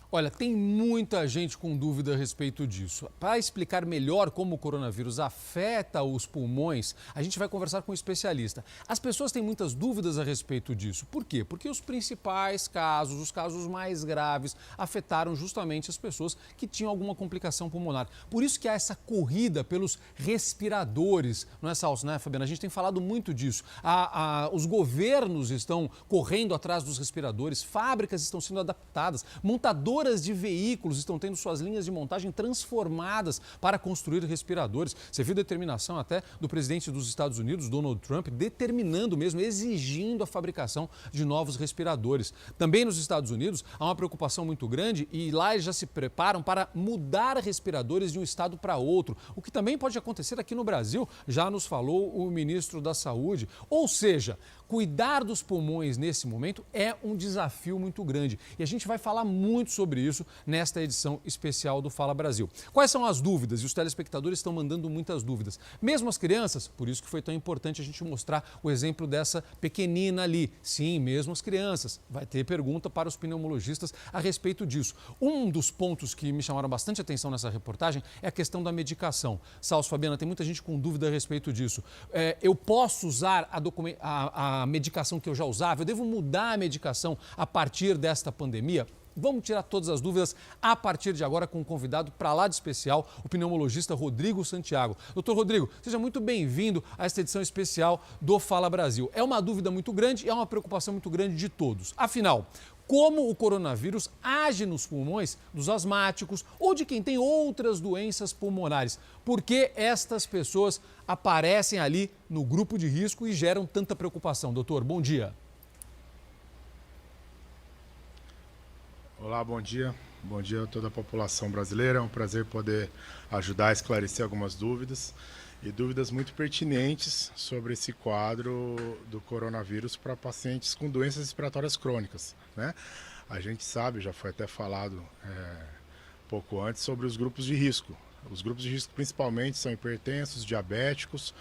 Olha, tem muita gente com dúvida a respeito disso. Para explicar melhor como o coronavírus afeta os pulmões, a gente vai conversar com um especialista. As pessoas têm muitas dúvidas a respeito disso. Por quê? Porque os principais casos, os casos mais graves, afetaram justamente as pessoas que tinham alguma complicação pulmonar. Por isso que há essa corrida pelos respiradores, não é, Salso, né, Fabiana? A gente tem falado muito disso. Os governos estão correndo atrás dos respiradores, fábricas estão sendo adaptadas, montadoras de veículos estão tendo suas linhas de montagem transformadas para construir respiradores. Você viu a determinação até do presidente dos Estados Unidos, Donald Trump, determinando mesmo, exigindo a fabricação de novos respiradores. Também nos Estados Unidos há uma preocupação muito grande e lá eles já se preparam para mudar respiradores de um estado para outro, o que também pode acontecer aqui no Brasil, já nos falou o ministro da Saúde. Ou seja, cuidar dos pulmões nesse momento é um desafio muito grande e a gente vai falar muito sobre isso nesta edição especial do Fala Brasil. Quais são as dúvidas? E os telespectadores estão mandando muitas dúvidas. Mesmo as crianças, por isso que foi tão importante a gente mostrar o exemplo dessa pequenina ali. Sim, mesmo as crianças. Vai ter pergunta para os pneumologistas a respeito disso. Um dos pontos que me chamaram bastante atenção nessa reportagem é a questão da medicação. Salso, Fabiana, tem muita gente com dúvida a respeito disso. Eu posso usar a medicação que eu já usava? Eu devo mudar a medicação a partir desta pandemia? Vamos tirar todas as dúvidas a partir de agora com um convidado para lá de especial, o pneumologista Rodrigo Santiago. Doutor Rodrigo, seja muito bem-vindo a esta edição especial do Fala Brasil. É uma dúvida muito grande e é uma preocupação muito grande de todos. Afinal, como o coronavírus age nos pulmões dos asmáticos ou de quem tem outras doenças pulmonares? Por que estas pessoas aparecem ali no grupo de risco e geram tanta preocupação? Doutor, bom dia. Olá, bom dia. Bom dia a toda a população brasileira. É um prazer poder ajudar a esclarecer algumas dúvidas e dúvidas muito pertinentes sobre esse quadro do coronavírus para pacientes com doenças respiratórias crônicas, né? A gente sabe, já foi até falado pouco antes, sobre os grupos de risco. Os grupos de risco principalmente são hipertensos, diabéticos,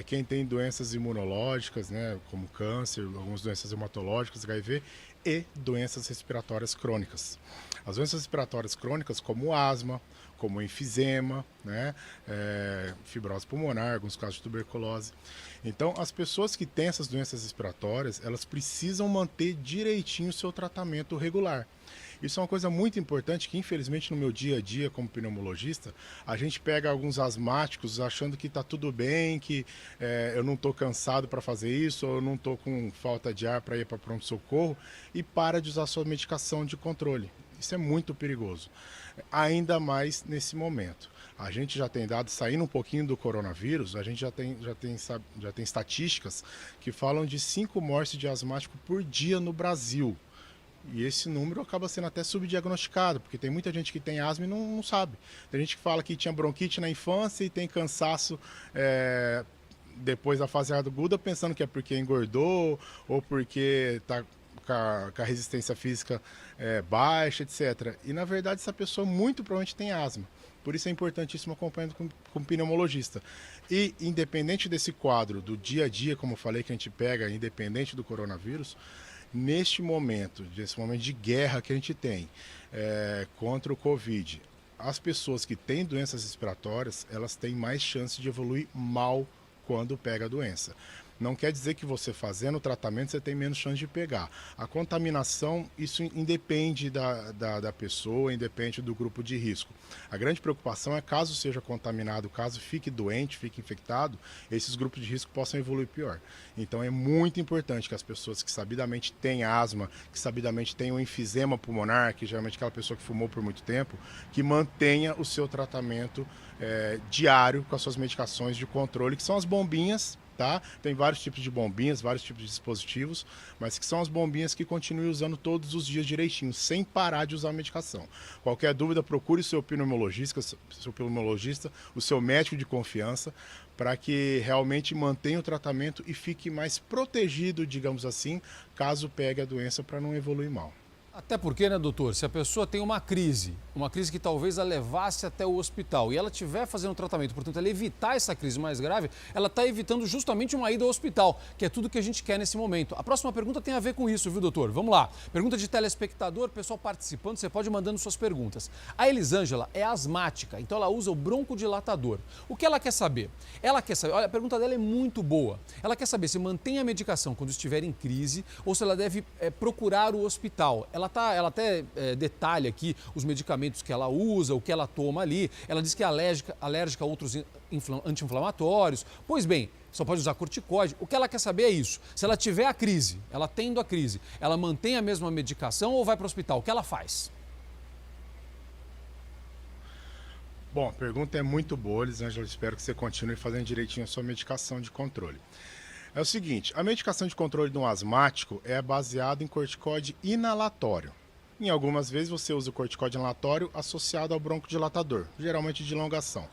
quem tem doenças imunológicas, né, como câncer, algumas doenças hematológicas, HIV e doenças respiratórias crônicas. As doenças respiratórias crônicas, como asma, como enfisema, né, fibrose pulmonar, alguns casos de tuberculose. Então, as pessoas que têm essas doenças respiratórias, elas precisam manter direitinho o seu tratamento regular. Isso é uma coisa muito importante que, infelizmente, no meu dia a dia como pneumologista, a gente pega alguns asmáticos achando que está tudo bem, que eu não estou cansado para fazer isso, ou eu não estou com falta de ar para ir para pronto-socorro e para de usar sua medicação de controle. Isso é muito perigoso, ainda mais nesse momento. A gente já tem dados, saindo um pouquinho do coronavírus, a gente já tem estatísticas que falam de 5 mortes de asmático por dia no Brasil. E esse número acaba sendo até subdiagnosticado, porque tem muita gente que tem asma e não sabe. Tem gente que fala que tinha bronquite na infância e tem cansaço depois da fase aguda, pensando que é porque engordou ou porque está com a resistência física baixa, etc. E na verdade essa pessoa muito provavelmente tem asma. Por isso é importantíssimo acompanhar com pneumologista. E independente desse quadro do dia a dia, como eu falei, que a gente pega, independente do coronavírus, neste momento, desse momento de guerra que a gente tem contra o Covid, as pessoas que têm doenças respiratórias, elas têm mais chance de evoluir mal quando pega a doença. Não quer dizer que você fazendo o tratamento você tem menos chance de pegar. A contaminação, isso independe da pessoa, independe do grupo de risco. A grande preocupação é caso seja contaminado, caso fique doente, fique infectado, esses grupos de risco possam evoluir pior. Então é muito importante que as pessoas que sabidamente têm asma, que sabidamente têm um enfisema pulmonar, que geralmente é aquela pessoa que fumou por muito tempo, que mantenha o seu tratamento diário com as suas medicações de controle, que são as bombinhas. Tá? Tem vários tipos de bombinhas, vários tipos de dispositivos, mas que são as bombinhas que continue usando todos os dias direitinho, sem parar de usar a medicação. Qualquer dúvida, procure o seu pneumologista, o seu médico de confiança, para que realmente mantenha o tratamento e fique mais protegido, digamos assim, caso pegue a doença, para não evoluir mal. Até porque, né, doutor, se a pessoa tem uma crise que talvez a levasse até o hospital e ela estiver fazendo tratamento, portanto, ela evitar essa crise mais grave, ela está evitando justamente uma ida ao hospital, que é tudo que a gente quer nesse momento. A próxima pergunta tem a ver com isso, viu, doutor? Vamos lá. Pergunta de telespectador, pessoal participando, você pode ir mandando suas perguntas. A Elisângela é asmática, então ela usa o broncodilatador. O que ela quer saber? Ela quer saber, olha, a pergunta dela é muito boa. Ela quer saber se mantém a medicação quando estiver em crise ou se ela deve procurar o hospital. Ela até detalha aqui os medicamentos que ela usa, o que ela toma ali. Ela diz que é alérgica a outros anti-inflamatórios. Pois bem, só pode usar corticóide. O que ela quer saber é isso. Se ela tiver a crise, ela tendo a crise, ela mantém a mesma medicação ou vai para o hospital? O que ela faz? Bom, a pergunta é muito boa, Elisângela. Espero que você continue fazendo direitinho a sua medicação de controle. É o seguinte, a medicação de controle de um asmático é baseada em corticóide inalatório. Em algumas vezes você usa o corticóide inalatório associado ao broncodilatador, geralmente de elongação.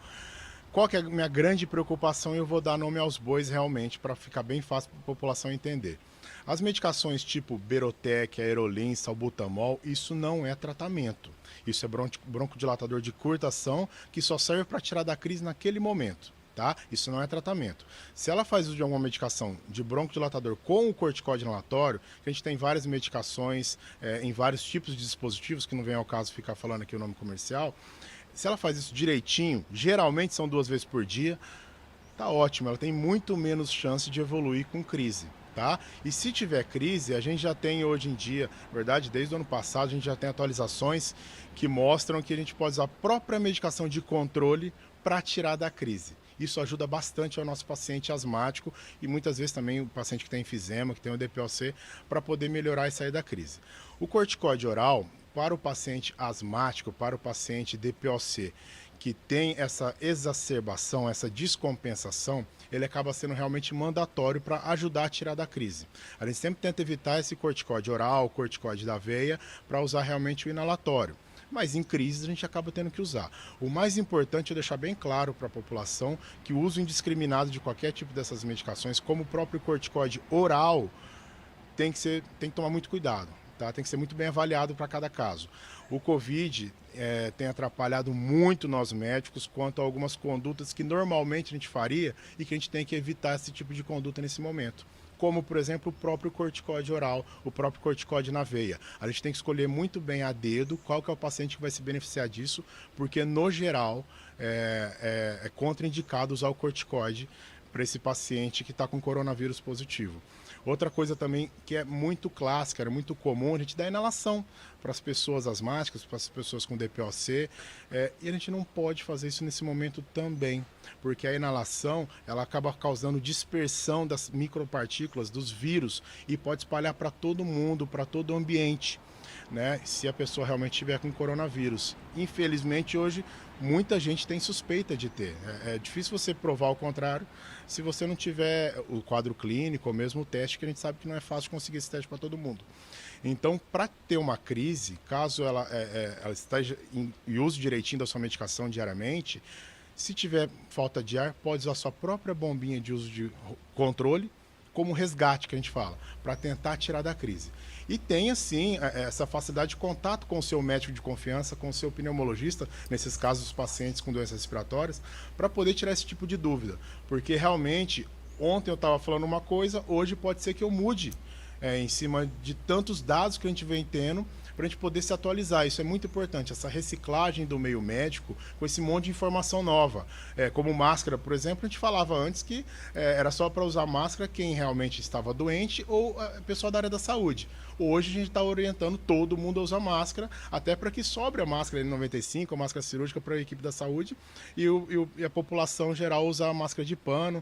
Qual que é a minha grande preocupação? Eu vou dar nome aos bois realmente para ficar bem fácil para a população entender. As medicações tipo Berotec, Aerolin, Salbutamol, isso não é tratamento. Isso é broncodilatador de curta ação que só serve para tirar da crise naquele momento. Tá? Isso não é tratamento. Se ela faz uso de alguma medicação de broncodilatador com o corticóide inalatório, que a gente tem várias medicações em vários tipos de dispositivos, que não vem ao caso ficar falando aqui o nome comercial, se ela faz isso direitinho, geralmente são 2 vezes por dia, tá ótimo, ela tem muito menos chance de evoluir com crise. Tá? E se tiver crise, a gente já tem hoje em dia, na verdade, desde o ano passado, a gente já tem atualizações que mostram que a gente pode usar a própria medicação de controle para tirar da crise. Isso ajuda bastante ao nosso paciente asmático e muitas vezes também o paciente que tem enfisema, que tem o DPOC, para poder melhorar e sair da crise. O corticóide oral, para o paciente asmático, para o paciente DPOC, que tem essa exacerbação, essa descompensação, ele acaba sendo realmente mandatório para ajudar a tirar da crise. A gente sempre tenta evitar esse corticóide oral, corticóide da veia, para usar realmente o inalatório. Mas em crises a gente acaba tendo que usar. O mais importante é deixar bem claro para a população que o uso indiscriminado de qualquer tipo dessas medicações, como o próprio corticóide oral, tem que tomar muito cuidado. Tá? Tem que ser muito bem avaliado para cada caso. O Covid tem atrapalhado muito nós médicos quanto a algumas condutas que normalmente a gente faria e que a gente tem que evitar esse tipo de conduta nesse momento. Como, por exemplo, o próprio corticóide oral, o próprio corticóide na veia. A gente tem que escolher muito bem a dedo qual que é o paciente que vai se beneficiar disso, porque, no geral, é contraindicado usar o corticóide para esse paciente que está com coronavírus positivo. Outra coisa também que é muito clássica, era muito comum, a gente dá inalação para as pessoas asmáticas, para as pessoas com DPOC, e a gente não pode fazer isso nesse momento também, porque a inalação ela acaba causando dispersão das micropartículas, dos vírus, e pode espalhar para todo mundo, para todo o ambiente, né, se a pessoa realmente estiver com coronavírus. Infelizmente, hoje, muita gente tem suspeita de ter. É difícil você provar o contrário se você não tiver o quadro clínico ou mesmo o teste, que a gente sabe que não é fácil conseguir esse teste para todo mundo. Então, para ter uma crise, caso ela esteja e use direitinho da sua medicação diariamente, se tiver falta de ar, pode usar a sua própria bombinha de uso de controle, como resgate que a gente fala, para tentar tirar da crise. E tenha, sim, essa facilidade de contato com o seu médico de confiança, com o seu pneumologista, nesses casos, os pacientes com doenças respiratórias, para poder tirar esse tipo de dúvida. Porque, realmente, ontem eu estava falando uma coisa, hoje pode ser que eu mude em cima de tantos dados que a gente vem tendo, para a gente poder se atualizar. Isso é muito importante, essa reciclagem do meio médico com esse monte de informação nova. Como máscara, por exemplo, a gente falava antes que era só para usar máscara quem realmente estava doente ou a pessoa da área da saúde. Hoje a gente está orientando todo mundo a usar máscara, até para que sobre a máscara N95, a máscara cirúrgica para a equipe da saúde, e a população geral usar a máscara de pano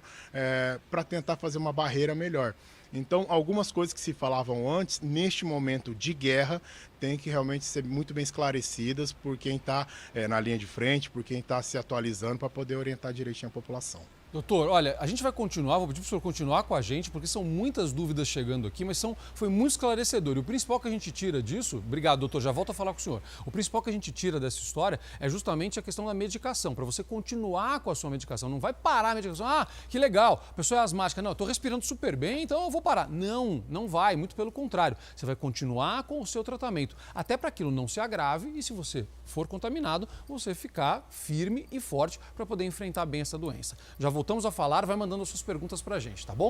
para tentar fazer uma barreira melhor. Então, algumas coisas que se falavam antes, neste momento de guerra, tem que realmente ser muito bem esclarecidas por quem está na linha de frente, por quem está se atualizando para poder orientar direitinho a população. Doutor, olha, a gente vai continuar, vou pedir para o senhor continuar com a gente, porque são muitas dúvidas chegando aqui, mas foi muito esclarecedor. E o principal que a gente tira disso, obrigado, doutor, já volto a falar com o senhor. O principal que a gente tira dessa história é justamente a questão da medicação, para você continuar com a sua medicação. Não vai parar a medicação, que legal, a pessoa é asmática. Não, eu estou respirando super bem, então eu vou parar. Não, não vai, muito pelo contrário. Você vai continuar com o seu tratamento, até para aquilo não se agrave e se você for contaminado, você ficar firme e forte para poder enfrentar bem essa doença. Já voltamos a falar, vai mandando as suas perguntas para a gente, tá bom?